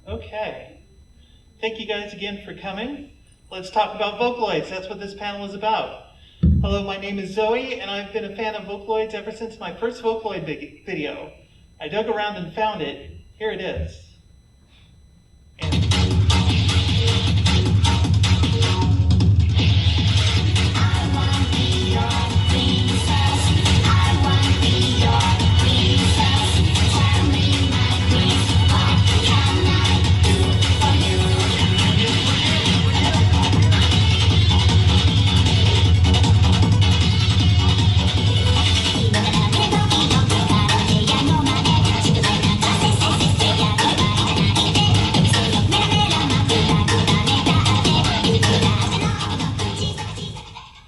Okay. Thank you guys again for coming. Let's talk about Vocaloids. That's what this panel is about. Hello, my name is Zoe, and I've been a fan of Vocaloids ever since my first Vocaloid video. I dug around and found it. Here it is.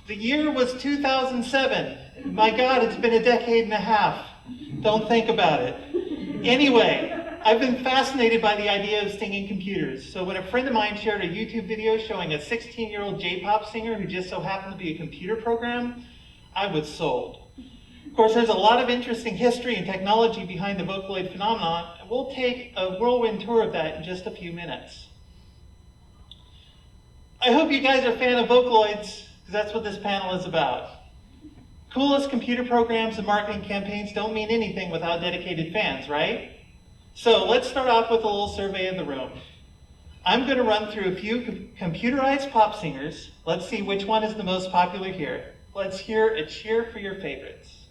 The year was 2007. My God, it's been a decade and a half. Don't think about it. Anyway, I've been fascinated by the idea of singing computers. So when a friend of mine shared a YouTube video showing a 16-year-old J-pop singer who just so happened to be a computer program, I was sold. Of course, there's a lot of interesting history and technology behind the Vocaloid phenomenon, and we'll take a whirlwind tour of that in just a few minutes. I hope you guys are a fan of Vocaloids, because that's what this panel is about. Coolest computer programs and marketing campaigns don't mean anything without dedicated fans, right? So let's start off with a little survey of the room. I'm going to run through a few computerized pop singers. Let's see which one is the most popular here. Let's hear a cheer for your favorites.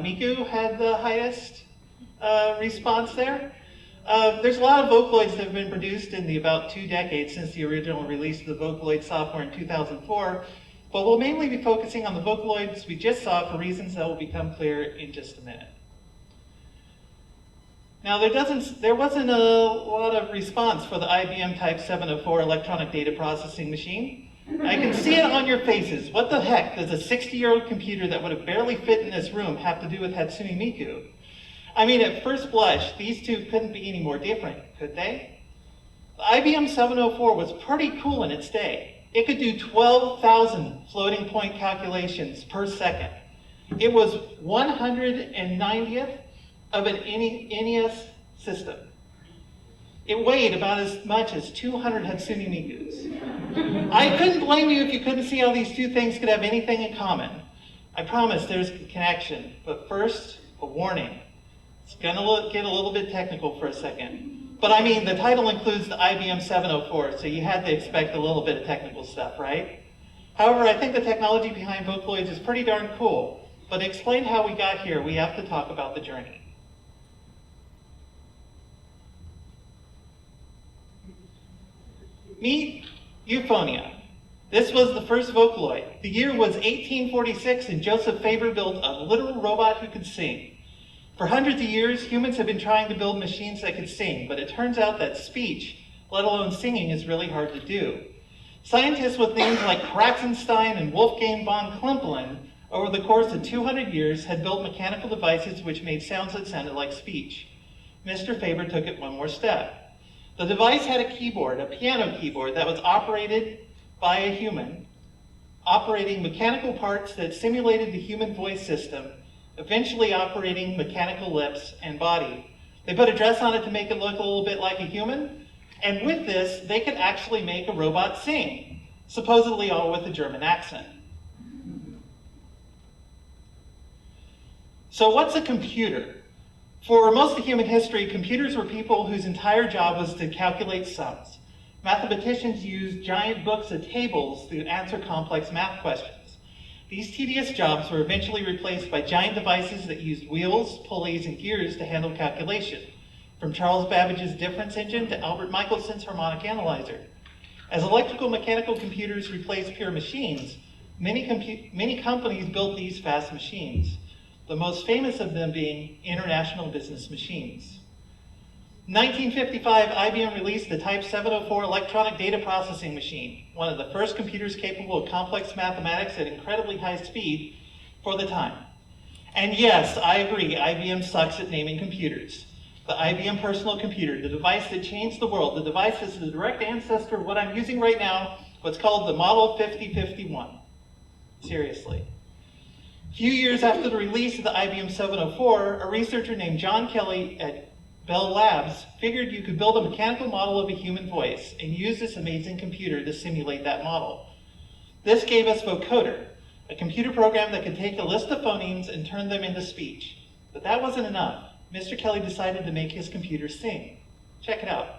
Miku had the highest response there. There's a lot of Vocaloids that have been produced in the about 2 decades since the original release of the Vocaloid software in 2004. but we'll mainly be focusing on the Vocaloids we just saw for reasons that will become clear in just a minute. Now, there wasn't a lot of response for the IBM Type 704 electronic data processing machine. I can see it on your faces. What the heck does a 60-year-old computer that would have barely fit in this room have to do with Hatsune Miku? I mean, at first blush, these two couldn't be any more different, could they? The IBM 704 was pretty cool in its day. It could do 12,000 floating point calculations per second. It was 190th of an NES system. It weighed about as much as 200 Hatsune Mikus. I couldn't blame you if you couldn't see how these two things could have anything in common. I promise there's a connection, but first, a warning. It's gonna get a little bit technical for a second. But I mean, the title includes the IBM 704, so you had to expect a little bit of technical stuff, right? However, I think the technology behind Vocaloids is pretty darn cool. But to explain how we got here, we have to talk about the journey. Meet Euphonia. This was the first Vocaloid. The year was 1846, and Joseph Faber built a literal robot who could sing. For hundreds of years, humans have been trying to build machines that could sing, but it turns out that speech, let alone singing, is really hard to do. Scientists with names like Kratzenstein and Wolfgang von Klimpeln, over the course of 200 years, had built mechanical devices which made sounds that sounded like speech. Mr. Faber took it one more step. The device had a keyboard, a piano keyboard, that was operated by a human, operating mechanical parts that simulated the human voice system, eventually operating mechanical lips and body. They put a dress on it to make it look a little bit like a human, and with this, they could actually make a robot sing, supposedly all with a German accent. So what's a computer? For most of human history, computers were people whose entire job was to calculate sums. Mathematicians used giant books of tables to answer complex math questions. These tedious jobs were eventually replaced by giant devices that used wheels, pulleys, and gears to handle calculation, from Charles Babbage's difference engine to Albert Michelson's harmonic analyzer. As electrical mechanical computers replaced pure machines, many companies built these fast machines, the most famous of them being International Business Machines. In 1955, IBM released the Type 704 electronic data processing machine, one of the first computers capable of complex mathematics at incredibly high speed for the time. And yes, I agree, IBM sucks at naming computers. The IBM personal computer, the device that changed the world, the device that's the direct ancestor of what I'm using right now, what's called the Model 5051. Seriously. A few years after the release of the IBM 704, a researcher named John Kelly at Bell Labs figured you could build a mechanical model of a human voice and use this amazing computer to simulate that model. This gave us Vocoder, a computer program that could take a list of phonemes and turn them into speech. But that wasn't enough. Mr. Kelly decided to make his computer sing. Check it out.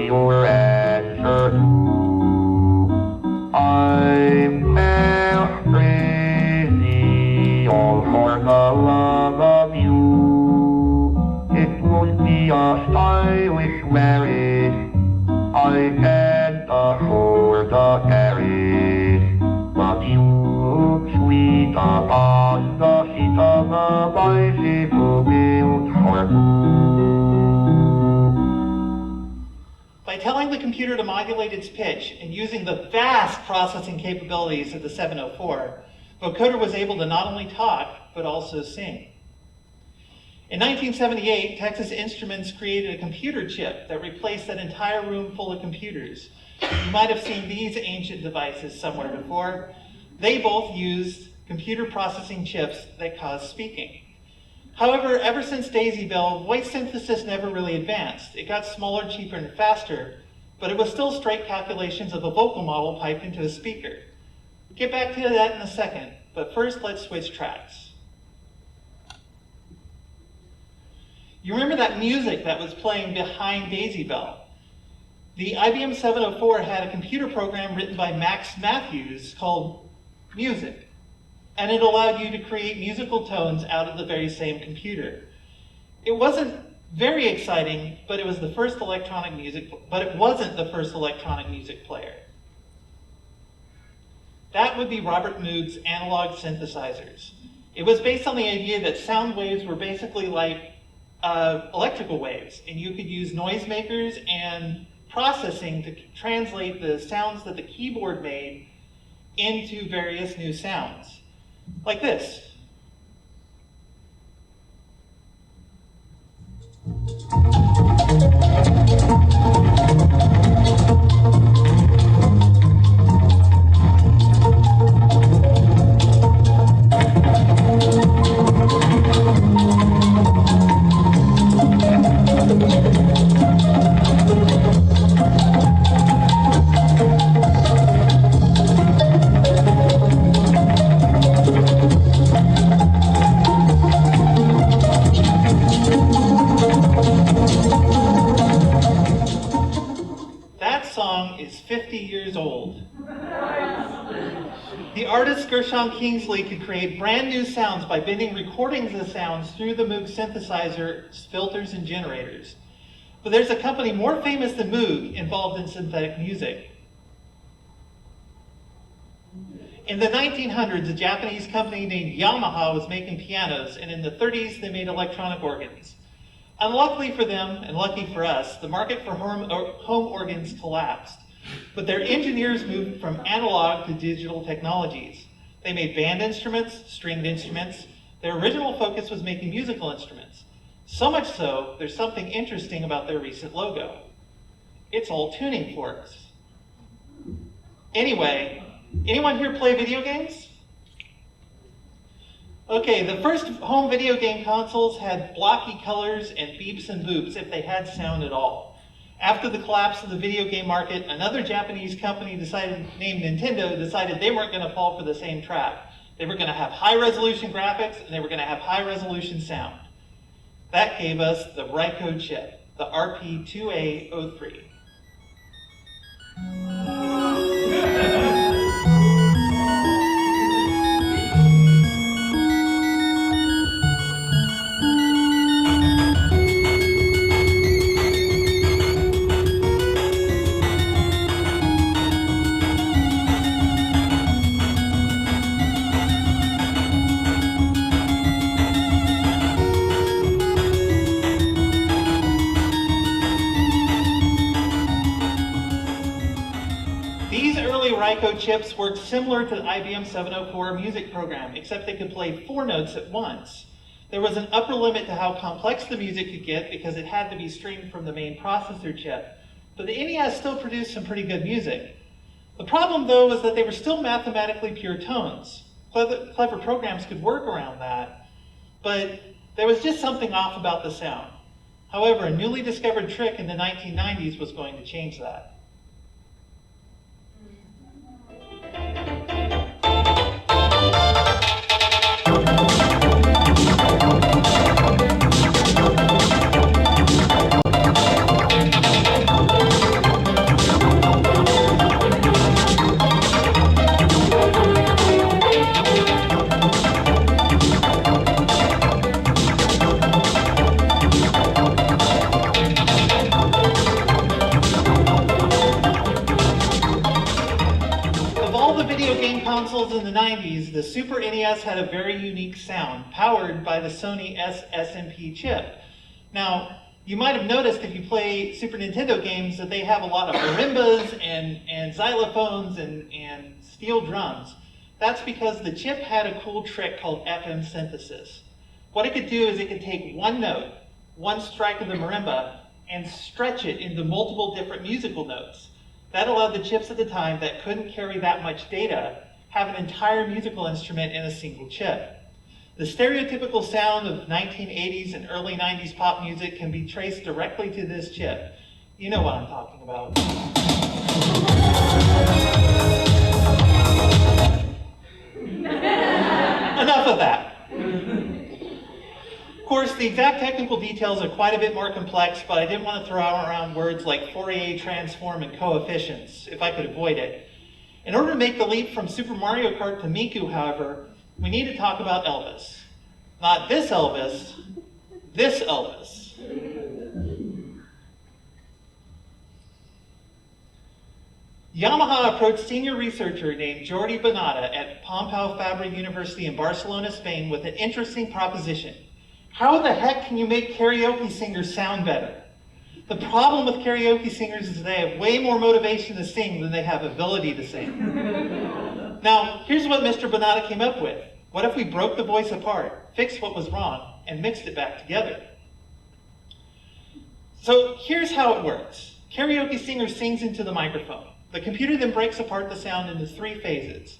Your answer. I'm half crazy, all for the love of you. It would be a stylish marriage. I can't afford a carriage, but you look sweet upon the seat of a bicycle built for two. By telling the computer to modulate its pitch and using the vast processing capabilities of the 704, Vocoder was able to not only talk, but also sing. In 1978, Texas Instruments created a computer chip that replaced that entire room full of computers. You might have seen these ancient devices somewhere before. They both used computer processing chips that caused speaking. However, ever since Daisy Bell, voice synthesis never really advanced. It got smaller, cheaper, and faster, but it was still straight calculations of a vocal model piped into a speaker. We'll get back to that in a second, but first let's switch tracks. You remember that music that was playing behind Daisy Bell? The IBM 704 had a computer program written by Max Matthews called Music, and it allowed you to create musical tones out of the very same computer. It wasn't very exciting, but it was the first electronic music, but it wasn't the first electronic music player. That would be Robert Moog's analog synthesizers. It was based on the idea that sound waves were basically like electrical waves, and you could use noisemakers and processing to translate the sounds that the keyboard made into various new sounds, like this. Is 50 years old. The artist Gershon Kingsley could create brand new sounds by bending recordings of sounds through the Moog synthesizer filters and generators. But there's a company more famous than Moog involved in synthetic music. In the 1900s, a Japanese company named Yamaha was making pianos, and in the 30s, they made electronic organs. Unluckily for them, and lucky for us, the market for home organs collapsed. But their engineers moved from analog to digital technologies. They made band instruments, stringed instruments. Their original focus was making musical instruments. So much so, there's something interesting about their recent logo. It's all tuning forks. Anyway, anyone here play video games? Okay, the first home video game consoles had blocky colors and beeps and boops if they had sound at all. After the collapse of the video game market, another Japanese company named Nintendo decided they weren't going to fall for the same trap. They were going to have high-resolution graphics, and they were going to have high-resolution sound. That gave us the Ryko chip, the RP2A03. Ryko chips worked similar to the IBM 704 music program, except they could play 4 notes at once. There was an upper limit to how complex the music could get because it had to be streamed from the main processor chip. But the NES still produced some pretty good music. The problem, though, was that they were still mathematically pure tones. Clever programs could work around that, but there was just something off about the sound. However, a newly discovered trick in the 1990s was going to change that. Consoles in the 90s, the Super NES had a very unique sound, powered by the Sony SMP chip. Now, you might have noticed if you play Super Nintendo games that they have a lot of marimbas and xylophones and steel drums. That's because the chip had a cool trick called FM synthesis. What it could do is it could take one note, one strike of the marimba, and stretch it into multiple different musical notes. That allowed the chips at the time that couldn't carry that much data have an entire musical instrument in a single chip. The stereotypical sound of 1980s and early 90s pop music can be traced directly to this chip. You know what I'm talking about. Enough of that. Of course, the exact technical details are quite a bit more complex, but I didn't want to throw around words like Fourier transform and coefficients, if I could avoid it. In order to make the leap from Super Mario Kart to Miku, however, we need to talk about Elvis. Not this Elvis, this Elvis. Yamaha approached senior researcher named Jordi Bonata at Pompeu Fabra University in Barcelona, Spain with an interesting proposition. How the heck can you make karaoke singers sound better? The problem with karaoke singers is they have way more motivation to sing than they have ability to sing. Now, here's what Mr. Bonata came up with. What if we broke the voice apart, fixed what was wrong, and mixed it back together? So here's how it works. Karaoke singer sings into the microphone. The computer then breaks apart the sound into 3 phases: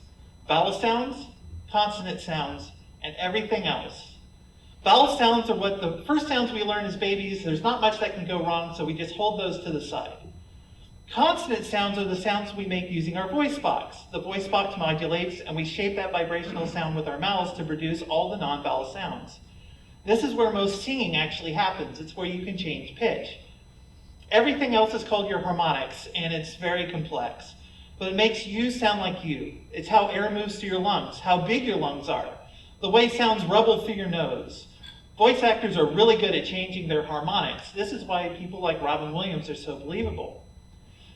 vowel sounds, consonant sounds, and everything else. Vowel sounds are what the first sounds we learn as babies. There's not much that can go wrong, so we just hold those to the side. Consonant sounds are the sounds we make using our voice box. The voice box modulates, and we shape that vibrational sound with our mouths to produce all the non-vowel sounds. This is where most singing actually happens. It's where you can change pitch. Everything else is called your harmonics, and it's very complex. But it makes you sound like you. It's how air moves through your lungs, how big your lungs are, the way sounds rubble through your nose. Voice actors are really good at changing their harmonics. This is why people like Robin Williams are so believable.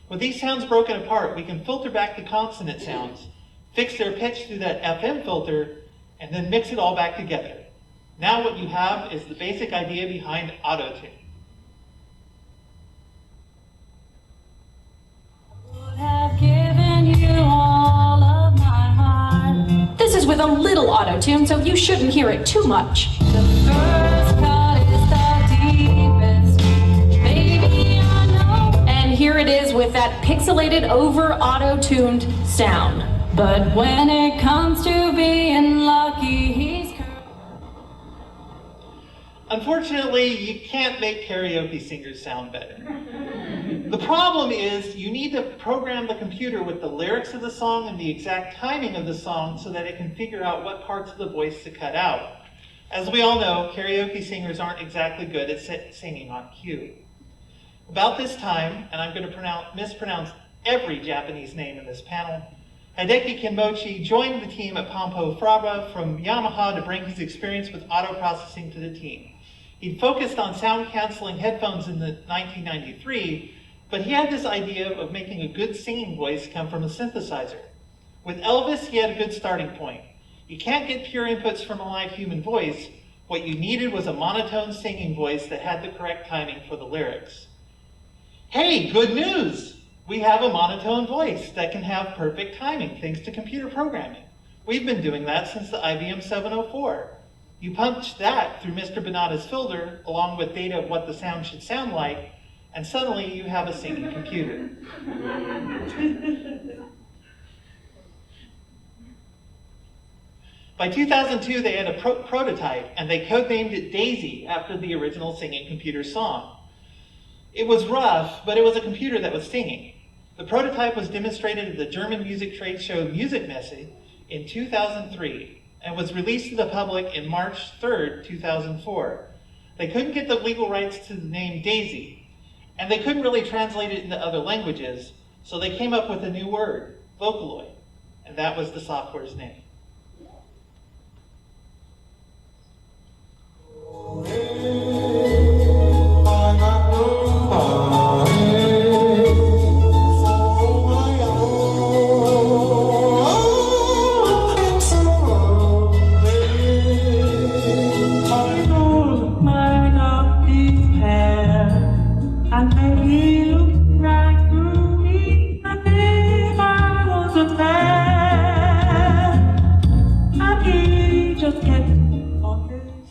With these sounds broken apart, we can filter back the consonant sounds, fix their pitch through that FM filter, and then mix it all back together. Now what you have is the basic idea behind auto-tune. Have given you all of my heart. This is with a little auto-tune, so you shouldn't hear it too much. The first cut is the deepest, baby, I know. And here it is with that pixelated, over auto-tuned sound. But when it comes to being lucky, he's... Unfortunately, you can't make karaoke singers sound better. The problem is you need to program the computer with the lyrics of the song and the exact timing of the song so that it can figure out what parts of the voice to cut out. As we all know, karaoke singers aren't exactly good at singing on cue. About this time, and I'm going to mispronounce every Japanese name in this panel, Hideki Kinmochi joined the team at Pompeu Fabra from Yamaha to bring his experience with auto processing to the team. He'd focused on sound-canceling headphones in 1993, but he had this idea of making a good singing voice come from a synthesizer. With Elvis, he had a good starting point. You can't get pure inputs from a live human voice. What you needed was a monotone singing voice that had the correct timing for the lyrics. Hey, good news! We have a monotone voice that can have perfect timing thanks to computer programming. We've been doing that since the IBM 704. You punch that through Mr. Bonata's filter along with data of what the sound should sound like, and suddenly you have a singing computer. By 2002, they had a prototype, and they codenamed it Daisy after the original singing computer song. It was rough, but it was a computer that was singing. The prototype was demonstrated at the German music trade show Musikmesse in 2003 and was released to the public in March 3rd, 2004. They couldn't get the legal rights to the name Daisy, and they couldn't really translate it into other languages, so they came up with a new word, Vocaloid, and that was the software's name.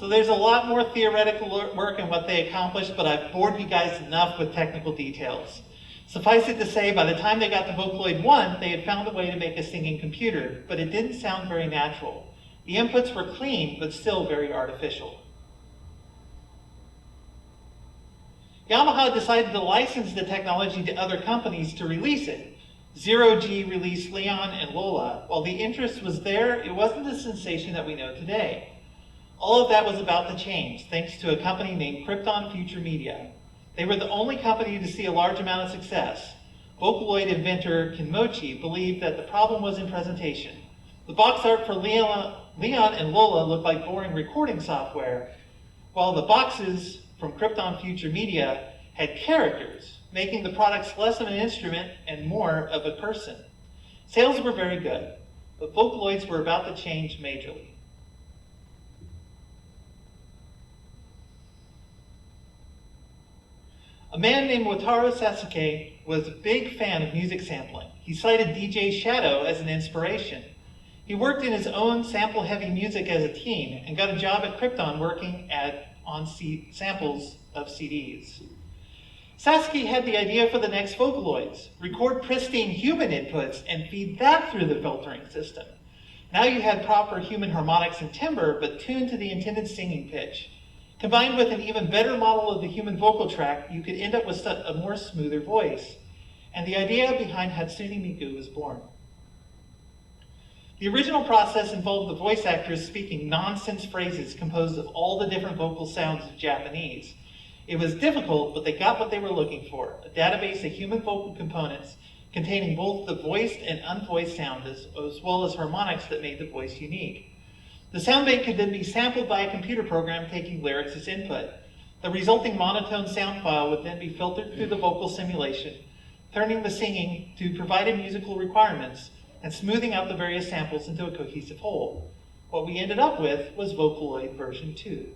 There's a lot more theoretical work in what they accomplished, but I've bored you guys enough with technical details. Suffice it to say, by the time they got to Vocaloid 1, they had found a way to make a singing computer, but it didn't sound very natural. The inputs were clean, but still very artificial. Yamaha decided to license the technology to other companies to release it. Zero G released Leon and Lola. While the interest was there, it wasn't the sensation that we know today. All of that was about to change, thanks to a company named Krypton Future Media. They were the only company to see a large amount of success. Vocaloid inventor Kinmochi believed that the problem was in presentation. The box art for Leon and Lola looked like boring recording software, while the boxes from Krypton Future Media had characters, making the products less of an instrument and more of a person. Sales were very good, but Vocaloids were about to change majorly. A man named Wataru Sasuke was a big fan of music sampling. He cited DJ Shadow as an inspiration. He worked in his own sample-heavy music as a teen and got a job at Krypton working on samples of CDs. Sasuke had the idea for the next Vocaloids: record pristine human inputs and feed that through the filtering system. Now you had proper human harmonics and timbre, but tuned to the intended singing pitch. Combined with an even better model of the human vocal tract, you could end up with a more smoother voice. And the idea behind Hatsune Miku was born. The original process involved the voice actors speaking nonsense phrases composed of all the different vocal sounds of Japanese. It was difficult, but they got what they were looking for: a database of human vocal components containing both the voiced and unvoiced sound as well as harmonics that made the voice unique. The sound bank could then be sampled by a computer program taking lyrics as input. The resulting monotone sound file would then be filtered through the vocal simulation, turning the singing to provided musical requirements and smoothing out the various samples into a cohesive whole. What we ended up with was Vocaloid version 2.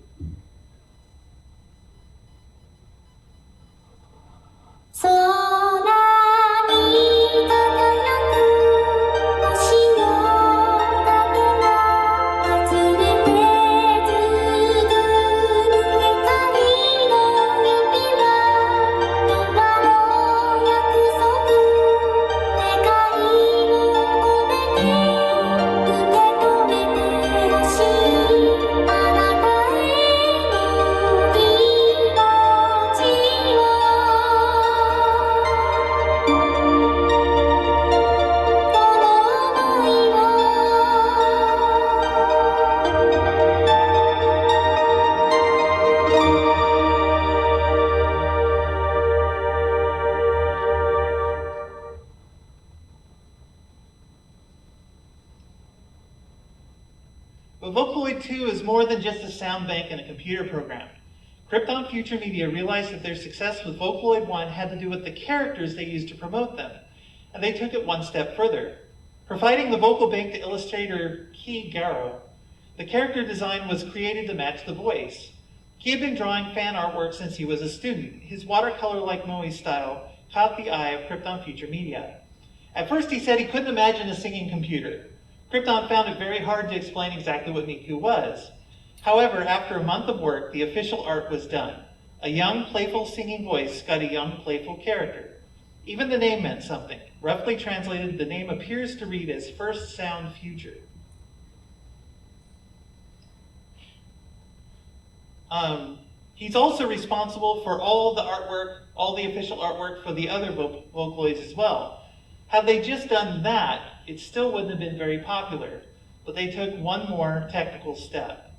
But Vocaloid 2 is more than just a sound bank and a computer program. Krypton Future Media realized that their success with Vocaloid 1 had to do with the characters they used to promote them, and they took it one step further. Providing the vocal bank to illustrator Ki Garo, the character design was created to match the voice. He had been drawing fan artwork since he was a student. His watercolor-like Moe style caught the eye of Krypton Future Media. At first he said he couldn't imagine a singing computer. Krypton found it very hard to explain exactly what Miku was. However, after a month of work, the official art was done. A young, playful singing voice got a young, playful character. Even the name meant something. Roughly translated, the name appears to read as First Sound Future. He's also responsible for all the artwork, all the official artwork for the other Vocaloids as well. Had they just done that, it still wouldn't have been very popular, but they took one more technical step.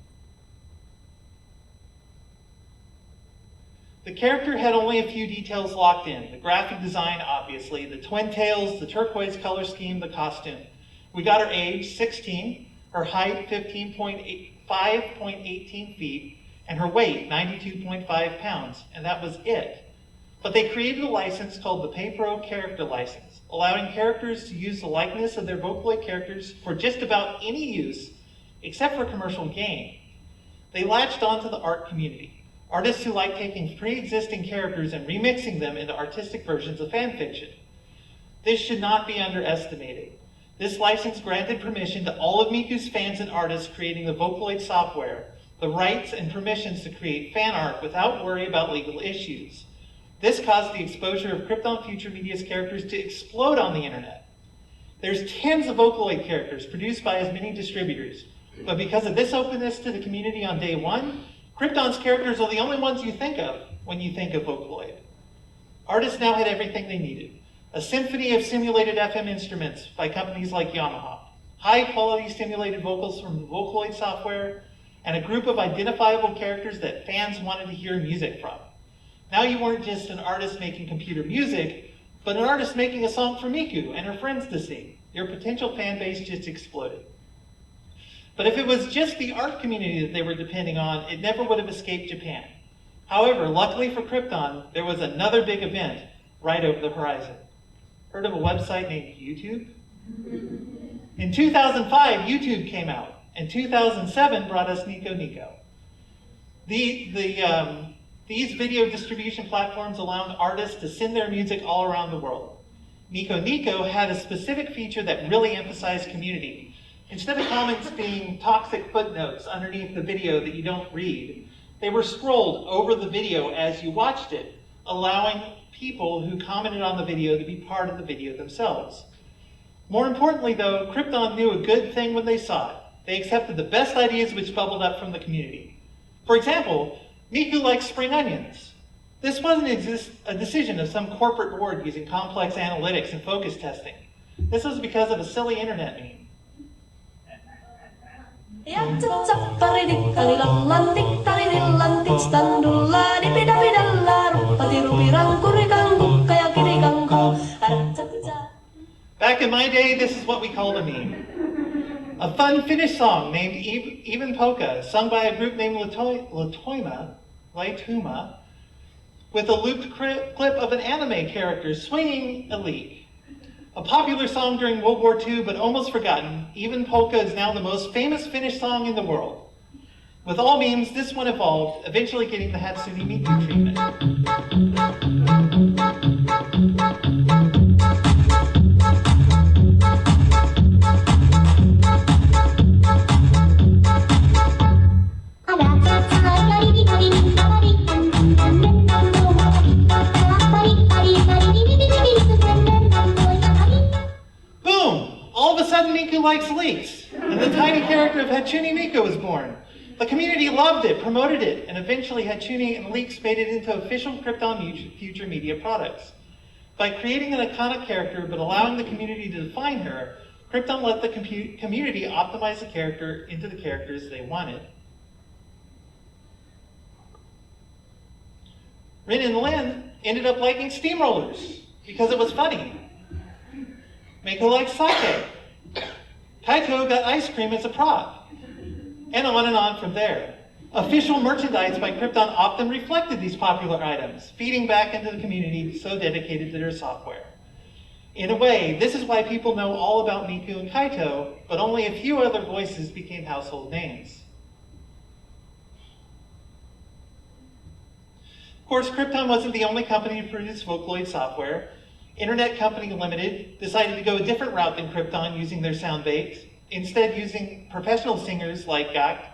The character had only a few details locked in. The graphic design, obviously, the twintails, the turquoise color scheme, the costume. We got her age, 16, her height, 5.18 feet, and her weight, 92.5 pounds, and that was it. But they created a license called the PayPro Character License, allowing characters to use the likeness of their Vocaloid characters for just about any use, except for commercial gain. They latched onto the art community, artists who like taking pre-existing characters and remixing them into artistic versions of fan fiction. This should not be underestimated. This license granted permission to all of Miku's fans and artists creating the Vocaloid software, the rights and permissions to create fan art without worry about legal issues. This caused the exposure of Krypton Future Media's characters to explode on the internet. There's tens of Vocaloid characters produced by as many distributors, but because of this openness to the community on day one, Krypton's characters are the only ones you think of when you think of Vocaloid. Artists now had everything they needed. A symphony of simulated FM instruments by companies like Yamaha, high-quality simulated vocals from the Vocaloid software, and a group of identifiable characters that fans wanted to hear music from. Now you weren't just an artist making computer music, but an artist making a song for Miku and her friends to sing. Your potential fan base just exploded. But if it was just the art community that they were depending on, it never would have escaped Japan. However, luckily for Krypton, there was another big event right over the horizon. Heard of a website named YouTube? In 2005, YouTube came out, and 2007 brought us Nico Nico. These video distribution platforms allowed artists to send their music all around the world. Nico Nico had a specific feature that really emphasized community. Instead of comments being toxic footnotes underneath the video that you don't read, they were scrolled over the video as you watched it, allowing people who commented on the video to be part of the video themselves. More importantly though, Krypton knew a good thing when they saw it. They accepted the best ideas which bubbled up from the community. For example, Miku likes spring onions. This wasn't a decision of some corporate board using complex analytics and focus testing. This was because of a silly internet meme. Back in my day, this is what we called a meme. A fun Finnish song named Even Polka, sung by a group named Laituma, with a looped clip of an anime character swinging a leek. A popular song during World War II, but almost forgotten, Even Polka is now the most famous Finnish song in the world. With all memes, this one evolved, eventually getting the Hatsune Miku treatment. All of a sudden, Miku likes leeks, and the tiny character of Hatsune Miku was born. The community loved it, promoted it, and eventually Hatsune and leeks made it into official Krypton future media products. By creating an iconic character, but allowing the community to define her, Krypton let the community optimize the character into the characters they wanted. Rin and Lin ended up liking steamrollers because it was funny. Mako likes sake. Kaito got ice cream as a prop. And on from there. Official merchandise by Krypton often reflected these popular items, feeding back into the community so dedicated to their software. In a way, this is why people know all about Miku and Kaito, but only a few other voices became household names. Of course, Krypton wasn't the only company to produce Vocaloid software. Internet Company Limited decided to go a different route than Krypton using their sound base, instead using professional singers like Gak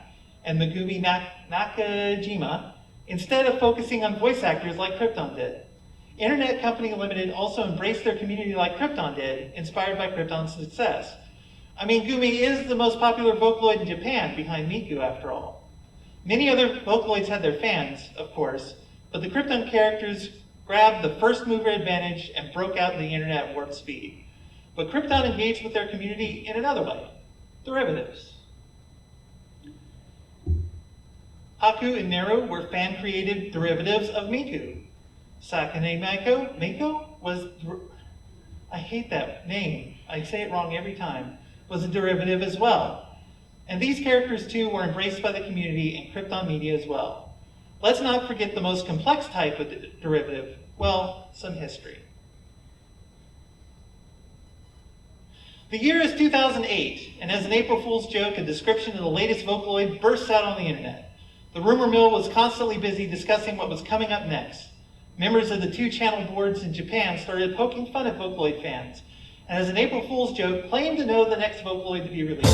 and Megumi Nakajima, instead of focusing on voice actors like Krypton did. Internet Company Limited also embraced their community like Krypton did, inspired by Krypton's success. I mean, Gumi is the most popular Vocaloid in Japan, behind Miku after all. Many other Vocaloids had their fans, of course, but the Krypton characters grabbed the first mover advantage and broke out in the internet at warp speed. But Krypton engaged with their community in another way, derivatives. Haku and Neru were fan-created derivatives of Miku. Sakane Mako was, I hate that name, I say it wrong every time, was a derivative as well. And these characters too were embraced by the community and Krypton media as well. Let's not forget the most complex type of derivative, well, some history. The year is 2008, and as an April Fool's joke, a description of the latest Vocaloid bursts out on the internet. The rumor mill was constantly busy discussing what was coming up next. Members of the two-channel boards in Japan started poking fun at Vocaloid fans, and as an April Fool's joke, claimed to know the next Vocaloid to be released.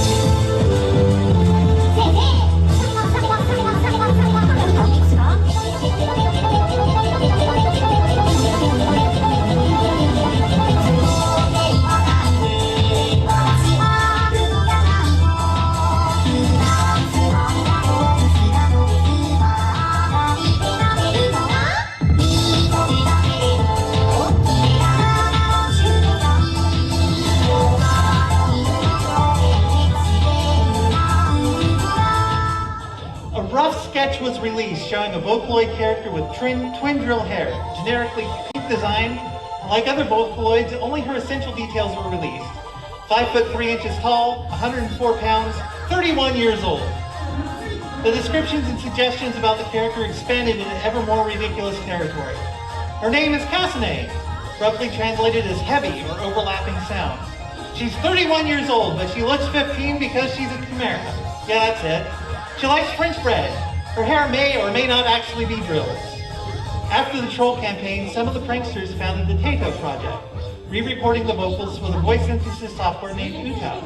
Sketch was released showing a Vocaloid character with twin drill hair, generically pink design. Like other Vocaloids, only her essential details were released. 5'3" tall, 104 pounds, 31 years old. The descriptions and suggestions about the character expanded into ever more ridiculous territory. Her name is Hatsune, roughly translated as heavy or overlapping sound. She's 31 years old, but she looks 15 because she's a chimera. Yeah, that's it. She likes French bread. Her hair may or may not actually be drills. After the troll campaign, some of the pranksters founded the Kaito project, re-recording the vocals with a voice synthesis software named Luka.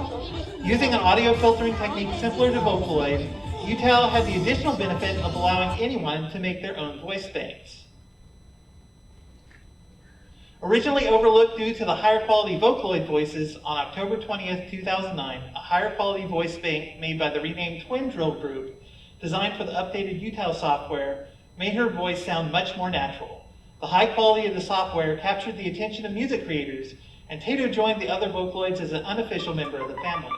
Using an audio filtering technique similar to Vocaloid, UTAL had the additional benefit of allowing anyone to make their own voice banks. Originally overlooked due to the higher quality Vocaloid voices, on October 20th, 2009, a higher quality voice bank made by the renamed Twin Drill group, designed for the updated UTAL software, made her voice sound much more natural. The high quality of the software captured the attention of music creators, and Kaito joined the other Vocaloids as an unofficial member of the family.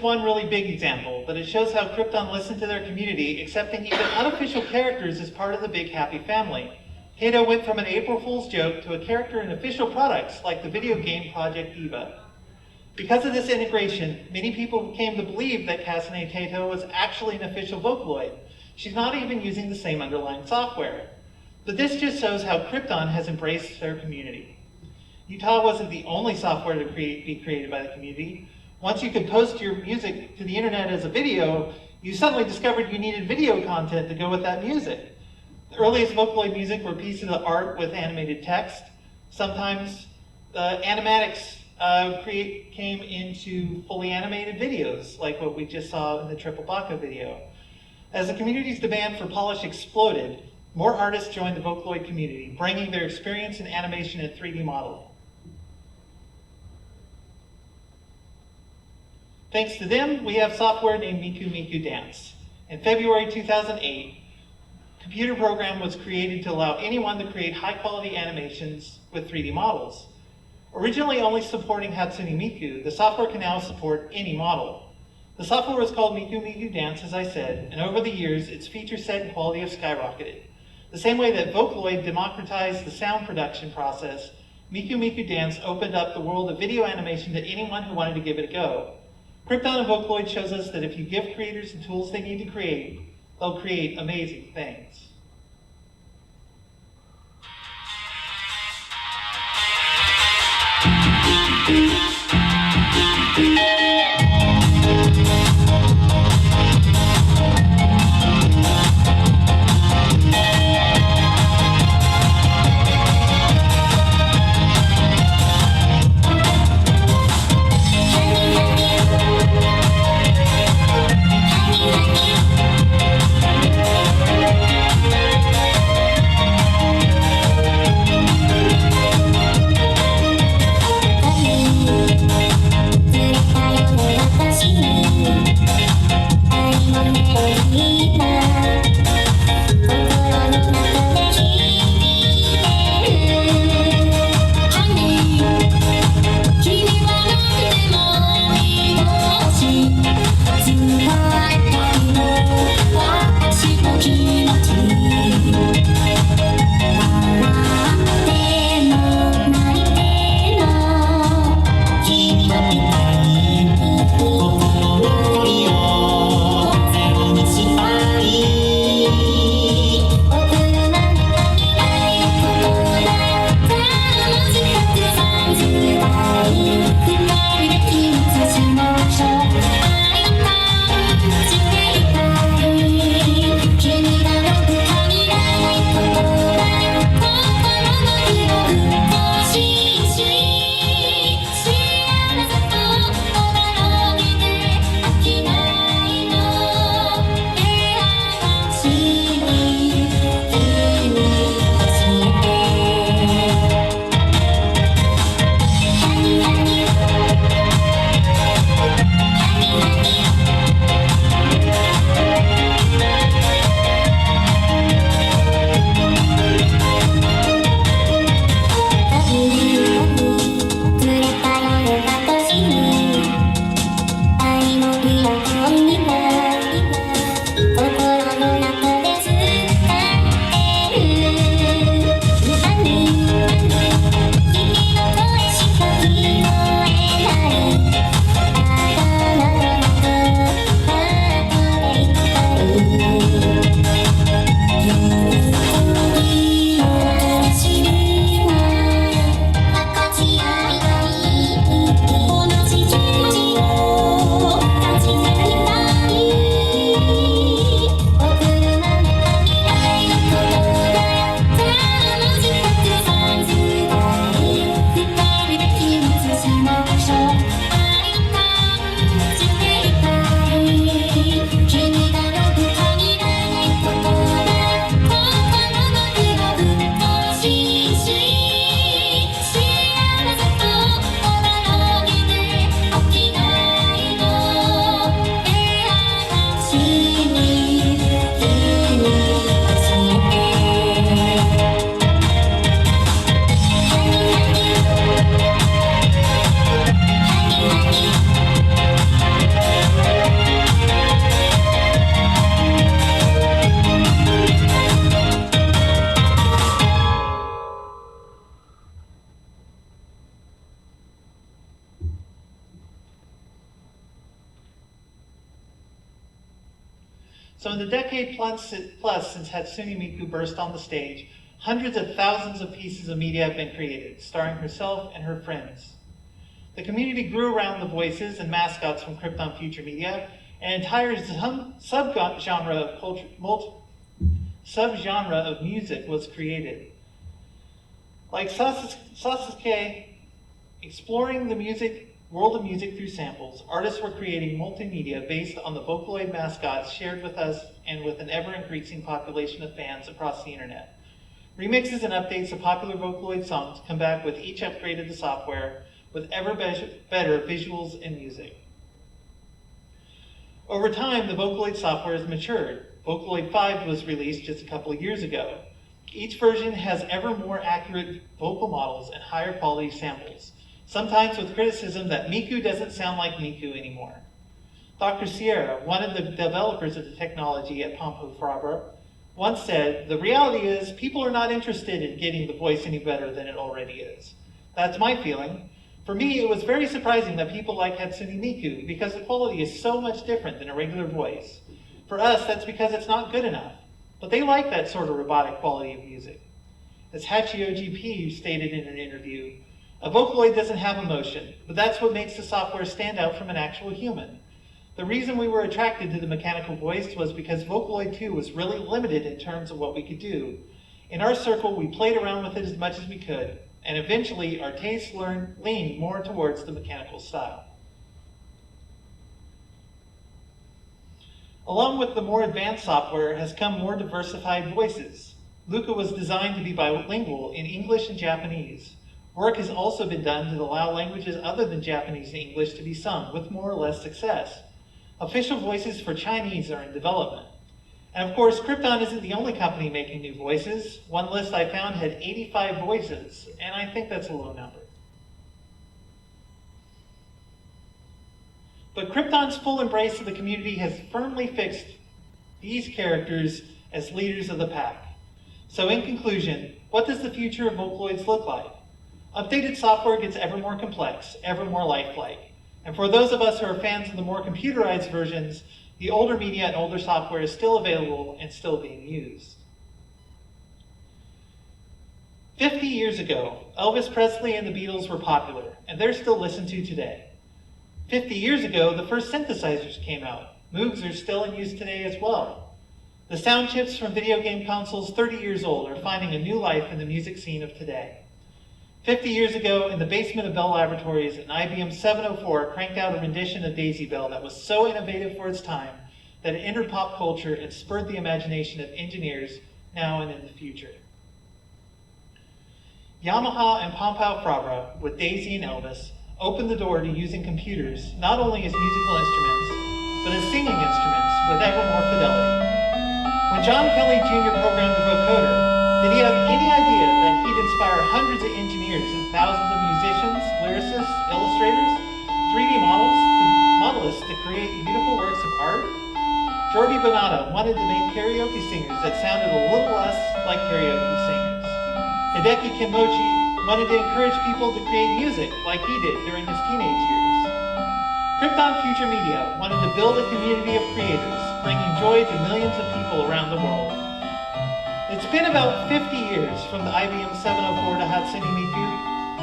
One really big example, but it shows how Krypton listened to their community, accepting even unofficial characters as part of the big happy family. Kaito went from an April Fool's joke to a character in official products like the video game Project Eva. Because of this integration, many people came to believe that Hatsune Kaito was actually an official Vocaloid. She's not even using the same underlying software. But this just shows how Krypton has embraced their community. UTAL wasn't the only software to be created by the community. Once you could post your music to the internet as a video, you suddenly discovered you needed video content to go with that music. The earliest Vocaloid music were pieces of art with animated text. Sometimes animatics came into fully animated videos, like what we just saw in the Triple Baka video. As the community's demand for polish exploded, more artists joined the Vocaloid community, bringing their experience in animation and 3D modeling. Thanks to them, we have software named Miku Dance. In February 2008, a computer program was created to allow anyone to create high-quality animations with 3D models. Originally only supporting Hatsune Miku, the software can now support any model. The software was called Miku Dance, as I said, and over the years, its feature set and quality have skyrocketed. The same way that Vocaloid democratized the sound production process, Miku Dance opened up the world of video animation to anyone who wanted to give it a go. Krypton and Vocaloid shows us that if you give creators the tools they need to create, they'll create amazing things. So in the decade plus since Hatsune Miku burst on the stage, hundreds of thousands of pieces of media have been created, starring herself and her friends. The community grew around the voices and mascots from Krypton Future Media, and an entire subgenre of music was created. Like Sasuke exploring the world of music through samples, artists were creating multimedia based on the Vocaloid mascots shared with us and with an ever-increasing population of fans across the internet. Remixes and updates of popular Vocaloid songs come back with each upgrade of the software with ever better visuals and music. Over time, the Vocaloid software has matured. Vocaloid 5 was released just a couple of years ago. Each version has ever more accurate vocal models and higher quality samples, sometimes with criticism that Miku doesn't sound like Miku anymore. Dr. Sierra, one of the developers of the technology at Pompo Frabra, once said, "The reality is people are not interested in getting the voice any better than it already is." That's my feeling. For me, it was very surprising that people like Hatsune Miku because the quality is so much different than a regular voice. For us, that's because it's not good enough. But they like that sort of robotic quality of music. As HachiOGP stated in an interview, a Vocaloid doesn't have emotion, but that's what makes the software stand out from an actual human. The reason we were attracted to the mechanical voice was because Vocaloid 2 was really limited in terms of what we could do. In our circle, we played around with it as much as we could, and eventually our tastes leaned more towards the mechanical style. Along with the more advanced software has come more diversified voices. Luka was designed to be bilingual in English and Japanese. Work has also been done to allow languages other than Japanese and English to be sung with more or less success. Official voices for Chinese are in development. And of course, Krypton isn't the only company making new voices. One list I found had 85 voices, and I think that's a low number. But Krypton's full embrace of the community has firmly fixed these characters as leaders of the pack. So in conclusion, what does the future of Vocaloids look like? Updated software gets ever more complex, ever more lifelike. And for those of us who are fans of the more computerized versions, the older media and older software is still available and still being used. 50 years ago, Elvis Presley and the Beatles were popular, and they're still listened to today. 50 years ago, the first synthesizers came out. Moogs are still in use today as well. The sound chips from video game consoles 30 years old are finding a new life in the music scene of today. 50 years ago, in the basement of Bell Laboratories, an IBM 704 cranked out a rendition of Daisy Bell that was so innovative for its time that it entered pop culture and spurred the imagination of engineers now and in the future. Yamaha and Pompo Frabra, with Daisy and Elvis, opened the door to using computers not only as musical instruments, but as singing instruments with ever more fidelity. When John Kelly Jr. programmed the vocoder, did he have any idea that he'd inspire hundreds of engineers and thousands of musicians, lyricists, illustrators, 3D modelists to create beautiful works of art? Jordi Bonata wanted to make karaoke singers that sounded a little less like karaoke singers. Hideki Kimochi wanted to encourage people to create music like he did during his teenage years. Krypton Future Media wanted to build a community of creators, bringing joy to millions of people around the world. It's been about 50 years from the IBM 704 to Hatsune Miku.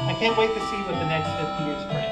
I can't wait to see what the next 50 years bring.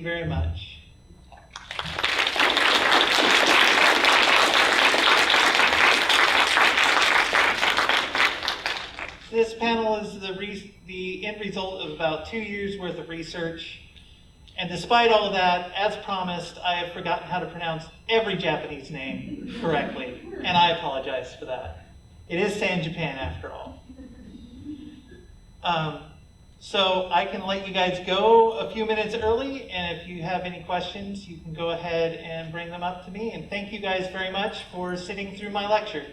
very much. This panel is the end result of about 2 years worth of research. And despite all of that, as promised, I have forgotten how to pronounce every Japanese name correctly. And I apologize for that. It is San Japan after all. So I can let you guys go a few minutes early, and if you have any questions, you can go ahead and bring them up to me. And thank you guys very much for sitting through my lecture.